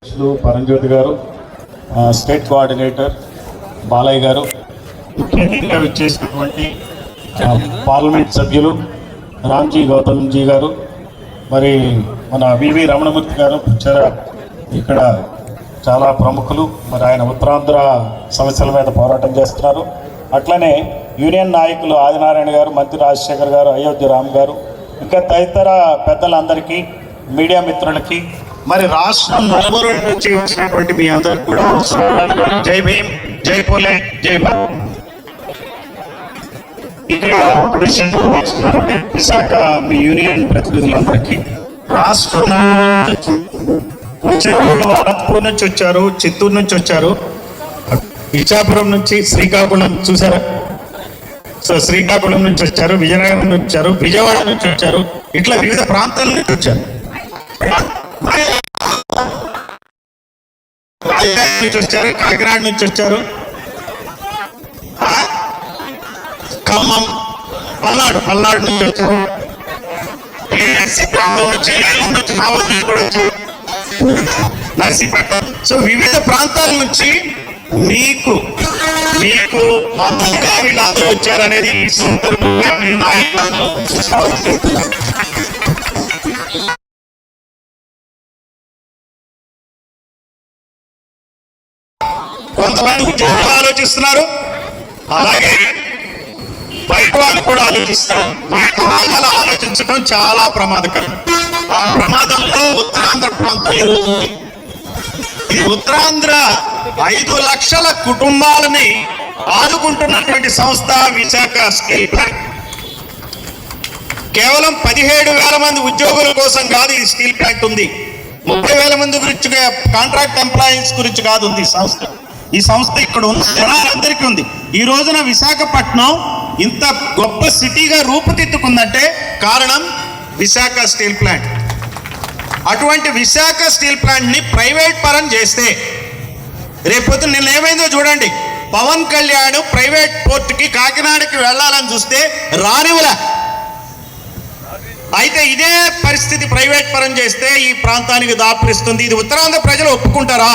పరంజ్యోతి గారు, state coordinator Balayya గారు, ముఖ్యంగా విచ్చేసినటువంటి పార్లమెంట్ సభ్యులు రామ్జీ గౌతమ్జీ గారు, మరి మన వివి రమణమూర్తి గారు ఇక్కడ చాలా ప్రముఖులు. మరి ఆయన ఉత్తరాంధ్ర సమస్యల మీద పోరాటం చేస్తున్నారు. అట్లనే యూనియన్ నాయకులు ఆదినారాయణ గారు, మంత్రి రాజశేఖర్ గారు, అయోధ్య రామ్ గారు, ఇంకా తదితర పెద్దలందరికీ, మీడియా మిత్రులకి, మరి రాష్ట్రం నలుగురు నుంచి వచ్చినటువంటి మీ అందరికి కూడా జై భీమ్, జై పూలే, జై భారత్. విశాఖ మీ యూనియన్ ప్రతినిధులందరికీ రాష్ట్రం అనంతపురం నుంచి వచ్చారు, చిత్తూరు నుంచి వచ్చారు, ఇచ్చాపురం నుంచి, శ్రీకాకుళం చూసారా, సో శ్రీకాకుళం నుంచి వచ్చారు, విజయనగరం నుంచి వచ్చారు, విజయవాడ నుంచి వచ్చారు, ఇట్లా వివిధ ప్రాంతాల నుంచి వచ్చారు, కాకినాడ నుంచి వచ్చారు, ఖమ్మం, పల్నాడు నుంచి వచ్చారు, నర్సీపట్నం. సో వివిధ ప్రాంతాల నుంచి మీకు వీళ్ళందరూ వచ్చారనేది కొంతమంది ఆలోచిస్తున్నారు, అలాగే బయట వాళ్ళు కూడా ఆలోచిస్తారు. ఆలోచించడం చాలా ప్రమాదకరం. ఆ ప్రమాదంలో ఉత్తరాంధ్ర ప్రాంతం ఈ ఉత్తరాంధ్ర 5 లక్షల కుటుంబాలని ఆదుకుంటున్నటువంటి సంస్థ విశాఖ స్టీల్ ప్లాంట్. కేవలం 17,000 మంది ఉద్యోగుల కోసం కాదు ఈ స్టీల్ ప్లాంట్ ఉంది. 30,000 మంది గురించి, కాంట్రాక్ట్ ఎంప్లాయీస్ గురించి కాదు ఉంది ఈ సంస్థ ఇక్కడ ఉంది, జనాలందరికీ ఉంది. ఈ రోజున విశాఖపట్నం ఇంత గొప్ప సిటీగా రూపుదిద్దుకుందంటే కారణం విశాఖ స్టీల్ ప్లాంట్. అటువంటి విశాఖ స్టీల్ ప్లాంట్ ని ప్రైవేట్ పరం చేస్తే రేపొద్దు నిన్న ఏమైందో చూడండి. పవన్ కళ్యాణ్ ప్రైవేట్ పోర్టుకి కాకినాడకి వెళ్ళాలని చూస్తే రానివ్వలే. అయితే ఇదే పరిస్థితి ప్రైవేట్ పరం చేస్తే ఈ ప్రాంతానికి దాపురిస్తుంది. ఇది ఉత్తరాంధ్ర ప్రజలు ఒప్పుకుంటారా?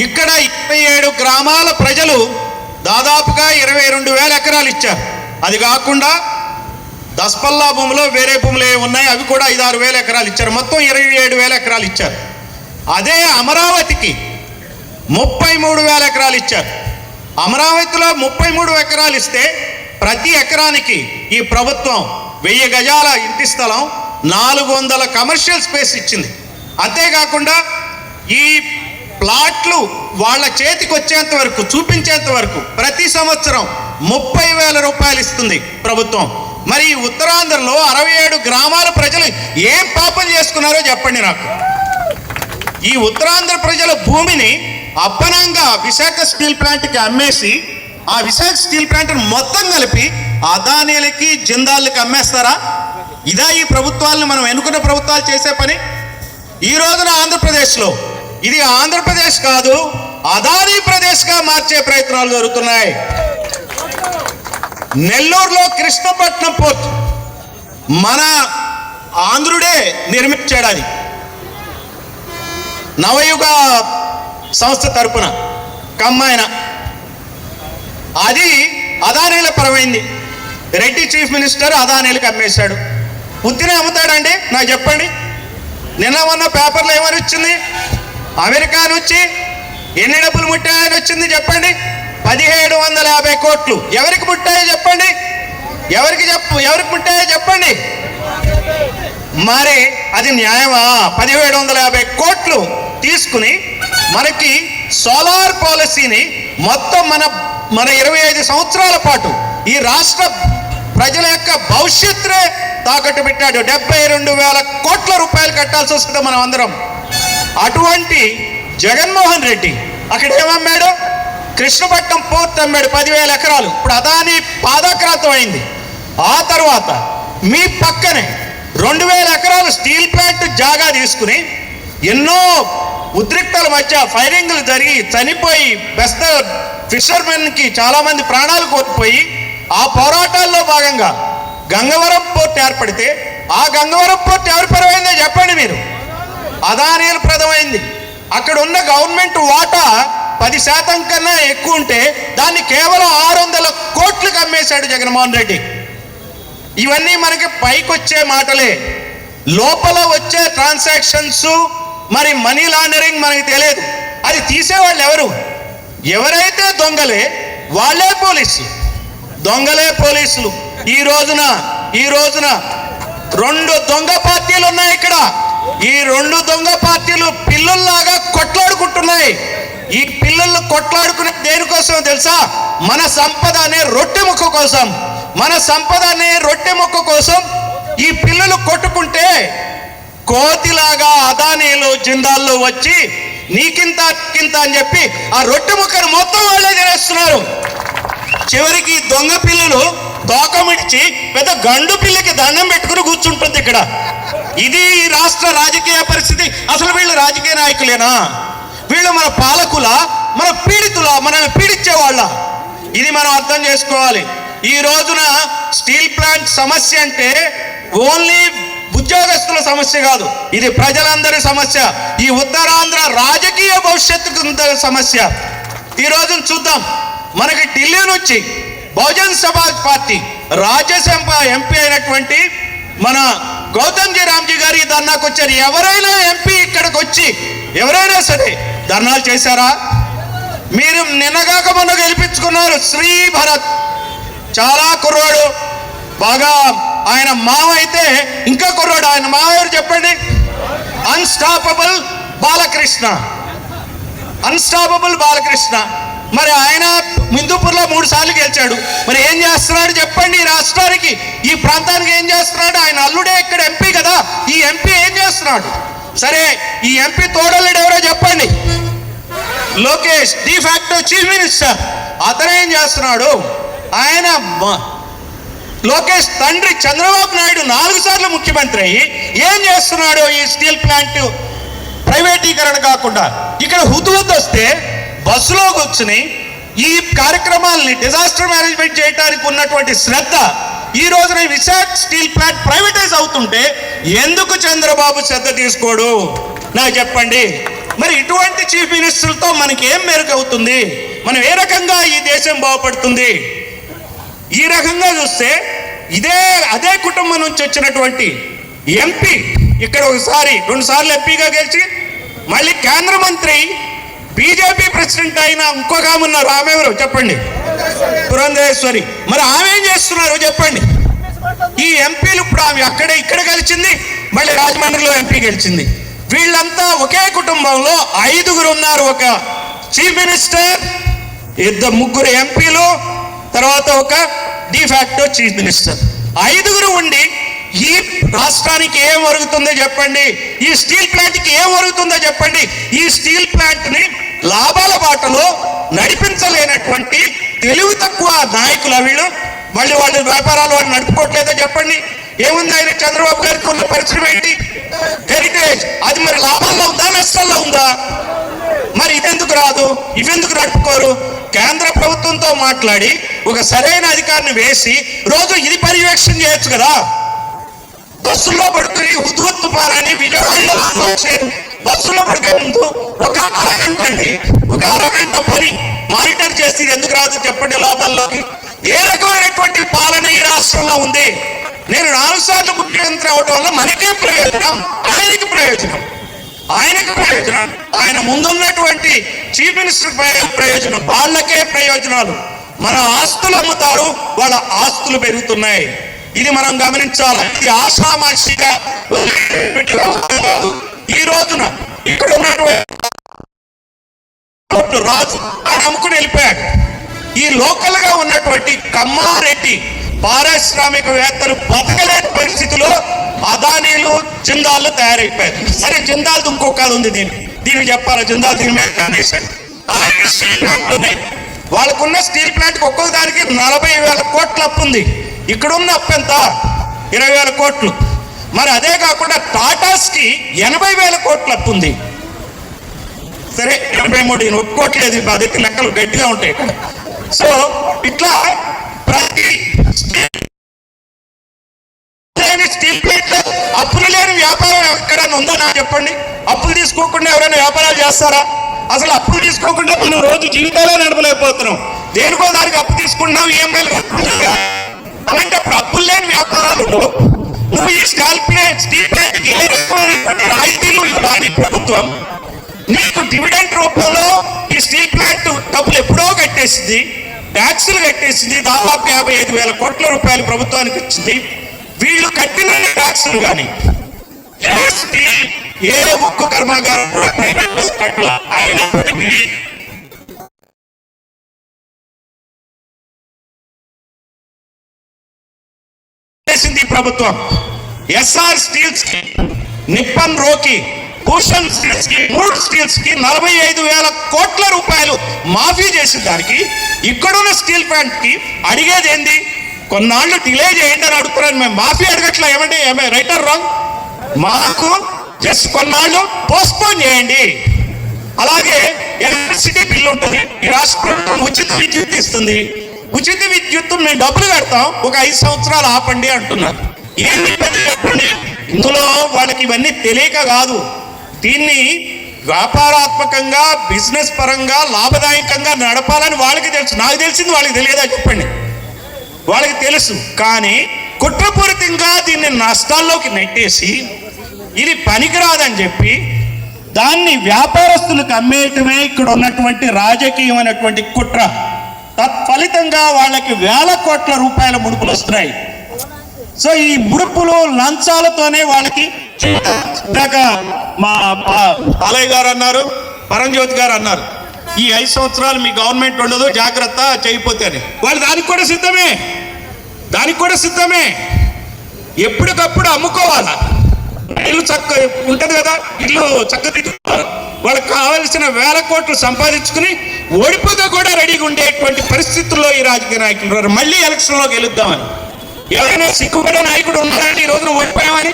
ఇక్కడ 27 గ్రామాల ప్రజలు దాదాపుగా 22,000 ఎకరాలు ఇచ్చారు. అది కాకుండా దస్పల్లా భూములో వేరే భూములు ఉన్నాయి, అవి కూడా 5-6 వేల ఎకరాలు ఇచ్చారు. మొత్తం 27,000 ఎకరాలు ఇచ్చారు. అదే అమరావతికి 33,000 ఎకరాలు ఇచ్చారు. అమరావతిలో 33 ఎకరాలు ఇస్తే ప్రతి ఎకరానికి ఈ ప్రభుత్వం 1000 గజాల ఇంటి స్థలం, 400 కమర్షియల్ స్పేస్ ఇచ్చింది. అంతేకాకుండా ఈ ప్లాట్లు వాళ్ళ చేతికి వచ్చేంత వరకు, చూపించేంత వరకు ప్రతి సంవత్సరం 30,000 రూపాయలు ఇస్తుంది ప్రభుత్వం. మరి ఈ ఉత్తరాంధ్రలో 67 గ్రామాల ప్రజలు ఏం పాపం చేసుకున్నారో చెప్పండి నాకు. ఈ ఉత్తరాంధ్ర ప్రజల భూమిని అప్పనంగా విశాఖ స్టీల్ ప్లాంట్కి అమ్మేసి, ఆ విశాఖ స్టీల్ ప్లాంట్ మొత్తం కలిపి అదానీలకి, జిందాల్కి అమ్మేస్తారా? ఇదా ఈ ప్రభుత్వాలను మనం ఎన్నుకున్న ప్రభుత్వాలు చేసే పని? ఈ రోజున ఆంధ్రప్రదేశ్లో ఇది ఆంధ్రప్రదేశ్ కాదు, అదానీ ప్రదేశ్గా మార్చే ప్రయత్నాలు జరుగుతున్నాయి. నెల్లూరులో కృష్ణపట్నం పోర్ట్ మన ఆంధ్రుడే నిర్మించాడు. అది నవయుగ సంస్థ తరపున కమ్మాయన. అది అదానీల పరమైంది. రెడ్డి చీఫ్ మినిస్టర్ అదానీలకు అమ్మేశాడు. ఉత్తినే అమ్ముతాడండి? నాకు చెప్పండి. నిన్న మొన్న పేపర్లో ఏమని వచ్చింది? అమెరికా నుంచి ఎన్ని డబ్బులు ముట్టాయని వచ్చింది చెప్పండి? 1,750 కోట్లు. ఎవరికి ముట్టాయో చెప్పండి? ఎవరికి ముట్టాయో చెప్పండి? మరి అది న్యాయమా? 1,750 కోట్లు తీసుకుని మనకి సోలార్ పాలసీని మొత్తం మన 25 సంవత్సరాల పాటు ఈ రాష్ట్ర ప్రజల యొక్క భవిష్యత్తునే తాకట్టు పెట్టాడు. 72,000 కోట్ల రూపాయలు కట్టాల్సి వస్తుంది మనం అందరం. అటువంటి జగన్మోహన్ రెడ్డి అక్కడ ఏమమ్మాడు? కృష్ణపట్నం పోర్ట్ అమ్మాడు, 10,000 ఎకరాలు. ఇప్పుడు అదాని పాదాక్రాంతం అయింది. ఆ తర్వాత మీ పక్కనే 2,000 ఎకరాలు స్టీల్ ప్లాంట్ జాగా తీసుకుని ఎన్నో ఉద్రిక్తల మధ్య ఫైరింగ్లు జరిగి చనిపోయి బెస్ట్ ఫిషర్మెన్కి చాలామంది ప్రాణాలు కోల్పోయి, ఆ పోరాటాల్లో భాగంగా గంగవరం పోర్ట్ ఏర్పడితే ఆ గంగవరం పోర్ట్ ఎవరి పరమైందో చెప్పండి మీరు. అదానీల ప్రదమైంది. అక్కడ ఉన్న గవర్నమెంట్ వాటా 10% కన్నా ఎక్కువ ఉంటే దాన్ని కేవలం 600 కోట్లకు అమ్మేశాడు జగన్మోహన్ రెడ్డి. ఇవన్నీ మనకి పైకొచ్చే మాటలే, లోపల వచ్చే ట్రాన్సాక్షన్స్ మరి మనీ లాండరింగ్ మనకి తెలియదు. అది తీసేవాళ్ళు ఎవరు? ఎవరైతే దొంగలే వాళ్ళే పోలీసులు, దొంగలే పోలీసులు. ఈ రోజున 2 దొంగ పార్టీలు ఉన్నాయి ఇక్కడ. ఈ 2 దొంగ పార్టీలు పిల్లుల్లాగా కొట్లాడుకుంటున్నాయి. ఈ పిల్లలు కొట్లాడుకునే దేనికోసం తెలుసా? మన సంపద అనే రొట్టె ముక్క కోసం, మన సంపద అనే రొట్టె ముక్క కోసం ఈ పిల్లలు కొట్టుకుంటే కోతిలాగా అదానీలు జిందాల్లో వచ్చి నీకింత అని చెప్పి ఆ రొట్టె ముక్కను మొత్తం వాళ్ళే తినేస్తున్నారు. చివరికి దొంగ పిల్లలు తోకమిడిచి పెద్ద గండు పిల్లకి దండం పెట్టుకుని కూర్చుంటుంది ఇక్కడ. ఇది ఈ రాష్ట్ర రాజకీయ పరిస్థితి. అసలు వీళ్ళు రాజకీయ నాయకులేనా? వీళ్ళు మన పాలకుల, మన పీడితుల, మనల్ని పీడించేవాళ్ళ? ఇది మనం అర్థం చేసుకోవాలి. ఈ రోజున స్టీల్ ప్లాంట్ సమస్య అంటే ఓన్లీ ఉద్యోగస్తుల సమస్య కాదు, ఇది ప్రజలందరి సమస్య. ఈ ఉత్తరాంధ్ర రాజకీయ భవిష్యత్తు సమస్య. ఈ రోజున చూద్దాం, మనకి ఢిల్లీ నుంచి బహుజన్ సమాజ్ పార్టీ రాజ్యసభ ఎంపీ అయినటువంటి మన గౌతమ్జీ రామ్జీ గారి ధర్నాకు వచ్చారు. ఎవరైనా ఎంపీ ఇక్కడికి వచ్చి ఎవరైనా సరే ధర్నాలు చేశారా? మీరు నిన్నగాక మొన్న గెలిపించుకున్నారు శ్రీ భరత్, చాలా కుర్రాడు, బాగా ఆయన మావ అయితే ఇంకా కుర్రాడు. ఆయన మావ ఎవరు చెప్పండి? Unstoppable Balakrishna, unstoppable Balakrishna. మరి ఆయన హిందూపూర్లో 3 సార్లు గెలిచాడు. మరి ఏం చేస్తున్నాడు చెప్పండి? ఈ రాష్ట్రానికి, ఈ ప్రాంతానికి ఏం చేస్తున్నాడు? ఆయన అల్లుడే ఇక్కడ ఎంపీ కదా. ఈ ఎంపీ ఏం చేస్తున్నాడు? సరే, ఈ ఎంపీ తోడల్లుడు ఎవరో చెప్పండి? Lokesh, de facto chief minister. అతనేం చేస్తున్నాడు? ఆయన లోకేష్ తండ్రి చంద్రబాబు నాయుడు 4 సార్లు ముఖ్యమంత్రి అయ్యి ఏం చేస్తున్నాడు? ఈ స్టీల్ ప్లాంట్ ప్రైవేటీకరణ కాకుండా ఇక్కడ హుద్దుహుద్దు వస్తే బస్సులో కూర్చుని ఈ కార్యక్రమాలని డిజాస్టర్ మేనేజ్మెంట్ చేయడానికి ఉన్నటువంటి శ్రద్ధ ఈ రోజున విశాఖ స్టీల్ ప్లాంట్ ప్రైవేటైజ్ అవుతుంటే ఎందుకు చంద్రబాబు శ్రద్ధ తీసుకోడు? నాకు చెప్పండి. మరి ఇటువంటి చీఫ్ మినిస్టర్లతో మనకి ఏం మెరుగు అవుతుంది? మనం ఏ రకంగా ఈ దేశం బాగుపడుతుంది? ఈ రకంగా చూస్తే అదే కుటుంబం నుంచి వచ్చినటువంటి ఎంపీ ఇక్కడ 2 సార్లు ఎంపీగా గెలిచి మళ్ళీ కేంద్ర మంత్రి, బీజేపీ ప్రెసిడెంట్ అయిన ఇంకొక ఆమె ఉన్నారు. ఆమె ఎవరు చెప్పండి? పురంధరేశ్వరి. మరి ఆమె ఏం చేస్తున్నారు చెప్పండి? ఈ ఎంపీలు ఇప్పుడు ఆమె ఇక్కడ గెలిచింది, మళ్ళీ రాజమండ్రిలో ఎంపీ గెలిచింది. వీళ్ళంతా ఒకే కుటుంబంలో 5 ఉన్నారు. ఒక చీఫ్ మినిస్టర్, 3 ఎంపీలు, తర్వాత ఒక డిఫాక్టో చీఫ్ మినిస్టర్. 5 ఉండి ఈ రాష్ట్రానికి ఏం ఒరుగుతుందో చెప్పండి? ఈ స్టీల్ ప్లాంట్కి ఏం ఒరుగుతుందో చెప్పండి? ఈ స్టీల్ ప్లాంట్ ని లాభాల బాటలో నడిపించలేనటువంటి తెలివి తక్కువ నాయకులు వీళ్ళు. మళ్ళీ వాళ్ళ వ్యాపారాలు వాళ్ళు నడుపుకోవట్లేదో చెప్పండి? ఏముంది ఆయన చంద్రబాబు గారికి ఉన్న పరిశ్రమ ఏంటి? హెరిటేజ్. అది మరి లాభాల్లో ఉందా, నష్టాల్లో ఉందా? మరి ఇదెందుకు రాదు? ఇవెందుకు నడుపుకోరు? కేంద్ర ప్రభుత్వంతో మాట్లాడి ఒక సరైన అధికారిని వేసి రోజు ఇది పర్యవేక్షణ చేయొచ్చు కదా. బస్సుల్లో పడుకుని ఉద్వత్తు పారని విజయవాడలో బస్సులో పడుకునే ముందు ఒక అరగంట పని మానిటర్ చేసి ఎందుకు రాదు చెప్పండి లోపల్లోకి? ఏ రకమైనటువంటి పాలన ఈ రాష్ట్రంలో ఉంది? నేను 4 సార్లు ముఖ్యమంత్రి అవడం వల్ల మనకే ప్రయోజనం, ఆయనకి ప్రయోజనం, ఆయన ముందున్నటువంటి చీఫ్ మినిస్టర్ ప్రయోజనం, వాళ్ళకే ప్రయోజనాలు. మన ఆస్తులు అమ్ముతారు, వాళ్ళ ఆస్తులు పెరుగుతున్నాయి. ఇది మనం గమనించాలి. ఇది ఆషామాషిగా ఈ రోజున ఇక్కడ ఉన్నటువంటి రాజు అమ్ముకుని వెళ్ళిపోయాడు. ఈ లోకల్ గా ఉన్నటువంటి కమ్మారెడ్డి పారిశ్రామికవేత్తలు బతకలేని పరిస్థితిలో అదానీలు, జిందాళ్ళు తయారైపోయారు. సరే, జిందాల్ ఇంకొక ఉంది. దీనికి చెప్పాలి, జిందాల్ దీని మీద వాళ్ళకున్న స్టీల్ ప్లాంట్కి ఒక్కొక్క దానికి 40,000 కోట్ల అప్పు ఉంది. ఇక్కడున్న అప్పు ఎంత? 20,000 కోట్లు. మరి అదే కాకుండా టాటాస్కి 80,000 కోట్ల అప్పు ఉంది. సరే, 83 ఒప్పుకోవట్లేదు, మా దగ్గర లెక్కలు గట్టిగా ఉంటాయి. సో ఇట్లా ప్రతి స్టీల్ ప్లాంట్ అప్పులు లేని వ్యాపారం ఎక్కడైనా ఉందా నాకు చెప్పండి. అప్పులు తీసుకోకుండా ఎవరైనా వ్యాపారాలు చేస్తారా? అసలు అప్పులు తీసుకోకుండా మనం రోజు జీవితాలే నడపలేకపోతున్నాం. దేనికో దానికి అప్పు తీసుకున్నాం, ఈఎంఐలు అలాంటప్పుడు అప్పులు లేని వ్యాపారాలు నువ్వు ఈ స్టీల్ ప్లాంట్ రాయితీలు ఇవ్వాలి ప్రభుత్వం. నీకు డివిడెండ్ రూపంలో ఈ స్టీల్ ప్లాంట్ డబ్బులు ఎప్పుడో కట్టేసింది, ట్యాక్సులు కట్టేసింది, దాదాపు 55,000 కోట్ల రూపాయలు ప్రభుత్వానికి వచ్చింది. వీళ్ళు కట్టిన ట్యాక్సులు కానీ ఏ ఉక్కు కర్మాగారం ప్రభుత్వం. ఎస్ఆర్ స్టీల్స్ కి, నిప్పన్ రోకి, భూషణ్ స్టీల్స్ కి, 3 స్టీల్స్ కి 45,000 కోట్ల రూపాయలు మాఫీ చేసిన దానికి ఇక్కడున్న స్టీల్ ప్లాంట్ కి అడిగేది ఏంది? కొన్నాళ్ళు డిలే చేయండి అని అడుగుతున్నాను. మేము మాఫీ అడగట్లా. ఏమంటే రైట్ ఆర్ రాంగ్? మాకు జస్ట్ కొన్నాళ్ళు పోస్ట్పోన్ చేయండి. అలాగే ఎలక్ట్రిసిటీ బిల్ ఉంటుంది, ఈ రాష్ట్ర ప్రభుత్వం ఉచిత విద్యుత్ ఇస్తుంది. ఉచిత విద్యుత్ మేము డబ్బులు కడతాం, ఒక 5 సంవత్సరాలు ఆపండి అంటున్నారు. ఏంటి చెప్పండి? ఇందులో వాళ్ళకి ఇవన్నీ తెలియక కాదు. దీన్ని వ్యాపారాత్మకంగా, బిజినెస్ పరంగా లాభదాయకంగా నడపాలని వాళ్ళకి తెలుసు. నాకు తెలిసింది వాళ్ళకి తెలియదా చెప్పండి? వాళ్ళకి తెలుసు. కానీ కుట్రపూరితంగా దీన్ని నష్టాల్లోకి నెట్టేసి ఇది పనికిరాదని చెప్పి దాన్ని వ్యాపారస్తులకు అమ్మేయటమే ఇక్కడ ఉన్నటువంటి రాజకీయమైనటువంటి కుట్ర. తత్ఫలితంగా వాళ్ళకి 1,000 కోట్ల రూపాయల ముడుపులు వస్తున్నాయి. సో ఈ ముడుపులు లంచాలతోనే వాళ్ళకి మా బాలయ్య గారు అన్నారు, పరంజ్యోతి గారు అన్నారు, ఈ 5 సంవత్సరాలు మీ గవర్నమెంట్ ఉండదు, జాగ్రత్త చేయకపోతే. వాళ్ళు దానికి కూడా సిద్ధమే. ఎప్పటికప్పుడు అమ్ముకోవాలా? ఇల్లు చక్క ఉంటుంది కదా, ఇల్లు చక్కదిద్దుతారు. వాళ్ళకి కావలసిన 1,000 కోట్లు సంపాదించుకుని ఓడిపోతే కూడా రెడీగా ఉండేటువంటి పరిస్థితుల్లో ఈ రాజకీయ నాయకులు మళ్ళీ ఎలక్షన్లోకి గెలుద్దామని. ఎవరైనా సిగ్గుపడే నాయకుడు ఉన్నారంటే ఈ రోజున ఓడిపోయామని?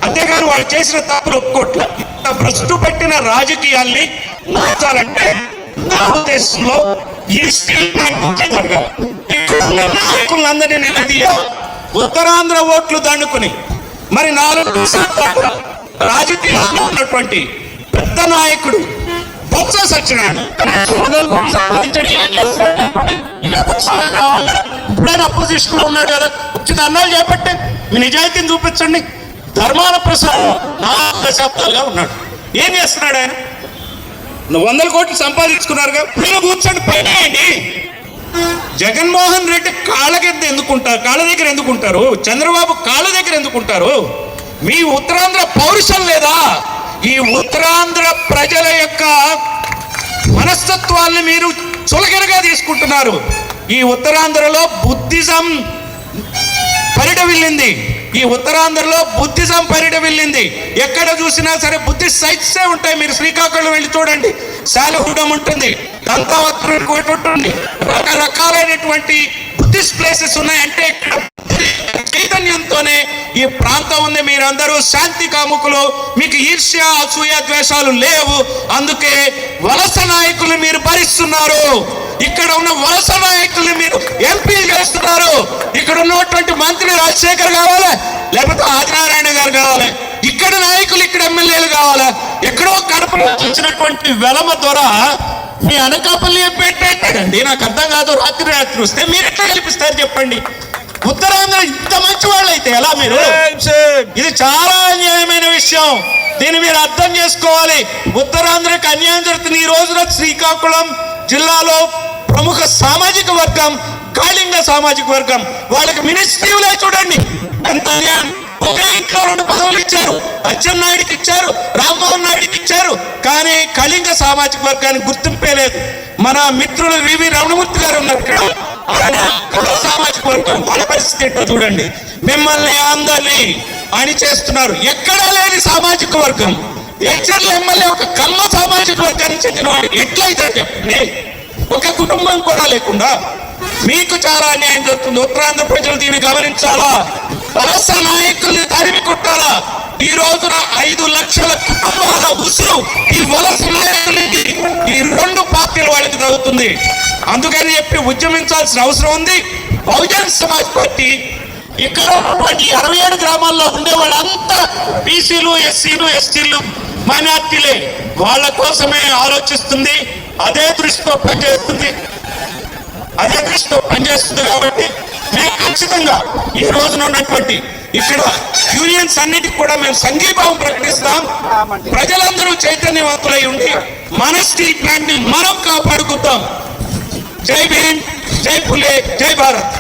అంతేగాని వాళ్ళు చేసిన తప్పులు ఒప్పుకోట్ల. భ్రష్టు పెట్టిన రాజకీయాల్ని మార్చాలంటే నా ఉద్దేశంలో ఈ నాయకులందరినీ నిలదీయాలి. ఉత్తరాంధ్ర ఓట్లు దండుకుని మరి 4 రాజకీయాల్లో ఉన్నటువంటి పెద్ద నాయకుడు బొత్స సత్యనారాయణ ఇప్పుడైనా అపోజిషన్ ఉన్నాడు కదా, వచ్చిన అన్నాలు చేపట్టే మీ నిజాయితీని చూపించండి. ధర్మాన ప్రసాద్ 4 దశాబ్దాలుగా ఉన్నాడు. ఏం చేస్తున్నాడు ఆయన? 100 కోట్లు సంపాదించుకున్నారుగా, మీరు కూర్చొని పైనాయండి. జగన్మోహన్ రెడ్డి కాళ్ళ దగ్గర ఎందుకుంటారు? చంద్రబాబు కాళ్ళ దగ్గర ఎందుకుంటారు? మీ ఉత్తరాంధ్ర పౌరుషం లేదా? ఈ ఉత్తరాంధ్ర ప్రజల యొక్క మనస్తత్వాన్ని మీరు చులకనగా తీసుకుంటున్నారు. ఈ ఉత్తరాంధ్రలో బుద్ధిజం పరిడవిల్లింది. ఎక్కడ చూసినా సరే బుద్ధిస్ట్ సైట్సే ఉంటాయి. మీరు శ్రీకాకుళం వెళ్ళి చూడండి, శాలహుడం ఉంటుంది, దంతావత్రం కోట ఉంటుంది, రకరకాలైనటువంటి బుద్ధిస్ట్ ప్లేసెస్ ఉన్నాయి. అంటే చైతన్యంతోనే ఈ ప్రాంతం ఉంది. మీరందరూ శాంతి కాముకులు, మీకు ఈర్ష్య, అసూయ, ద్వేషాలు లేవు. అందుకే వలస నాయకులు మీరు భరిస్తున్నారు. ఇక్కడ ఉన్న వలస నాయకుల్ని మీరు ఎంపీలు చేస్తున్నారు. ఇక్కడ ఉన్నటువంటి మంత్రి రాజశేఖర్ కావాలి, లేకపోతే ఆదినారాయణ గారు కావాలి. ఇక్కడ నాయకులు, ఇక్కడ ఎమ్మెల్యేలు కావాలి. ఎక్కడో కడపలో వచ్చినటువంటి వెలమ ద్వారా మీ అనకాపల్లి పెట్టండి. నాకు అర్థం కాదు. రాత్రి వస్తే మీరు ఎట్లా కల్పిస్తారు చెప్పండి? ఉత్తరాంధ్ర ఇంత మంచి వాళ్ళు అయితే ఎలా? మీరు ఇది చాలా అన్యాయమైన విషయం. దీన్ని మీరు అర్థం చేసుకోవాలి. ఉత్తరాంధ్రకి అన్యాయం జరుగుతుంది. ఈ రోజున శ్రీకాకుళం జిల్లాలో ప్రముఖ సామాజిక వర్గం కాళింగ సామాజిక వర్గం, వాళ్ళకి మినిస్ట్రీలే చూడండి ఎంత అన్యాయం. ఒకే ఇంట్లో 2 పదవులు ఇచ్చారు. అచ్చెన్నాయుడికి ఇచ్చారు, రామ్మోహన్ నాయుడికి ఇచ్చారు. కానీ కళింగ సామాజిక వర్గానికి గుర్తింపే లేదు. మన మిత్రులు వివి రమణమూర్తి గారు ఉన్నారు ఇక్కడ. సామాజిక వర్గం వాళ్ళ పరిస్థితి ఏంటో చూడండి. మిమ్మల్ని అందరినీ అని చేస్తున్నారు. ఎక్కడా లేని సామాజిక వర్గం. హెచ్చర్ల ఎమ్మెల్యే ఒక కమ్మ సామాజిక వర్గానికి చెందినవాడు. ఎట్లయితే చెప్పండి, ఒక కుటుంబం కూడా లేకుండా మీకు చాలా అన్యాయం జరుగుతుంది. ఉత్తరాంధ్ర ప్రజలు దీన్ని గమనించాలా? వలస నాయకుల్ని తరిమి కొట్టాలా? ఈ రోజున 5 లక్షల కుటుంబాల ఉసురు ఈ వలస నాయకులకి ఈ 2 పార్టీల వాళ్ళకి తగ్గుతుంది. అందుకని చెప్పి ఉద్యమించాల్సిన అవసరం ఉంది. బహుజన్ సమాజ్ పార్టీ ఇక్కడ 67 గ్రామాల్లో ఉండే వాళ్ళంతా బీసీలు, ఎస్సీలు, ఎస్టీలు, మైనార్టీలే. వాళ్ళ కోసమే ఆలోచిస్తుంది, అదే దృష్టితో పనిచేస్తుంది కాబట్టి మేము ఖచ్చితంగా ఈ రోజున ఉన్నటువంటి ఇక్కడ యూనియన్స్ అన్నిటికి కూడా మేము సంఘీభావం ప్రకటిస్తాం. ప్రజలందరూ చైతన్యవంతులై ఉండి మన స్టీల్ ప్లాంట్ ని మనం కాపాడుకుంటాం. జై భీమ్, జై ఫులే, జై భారత్.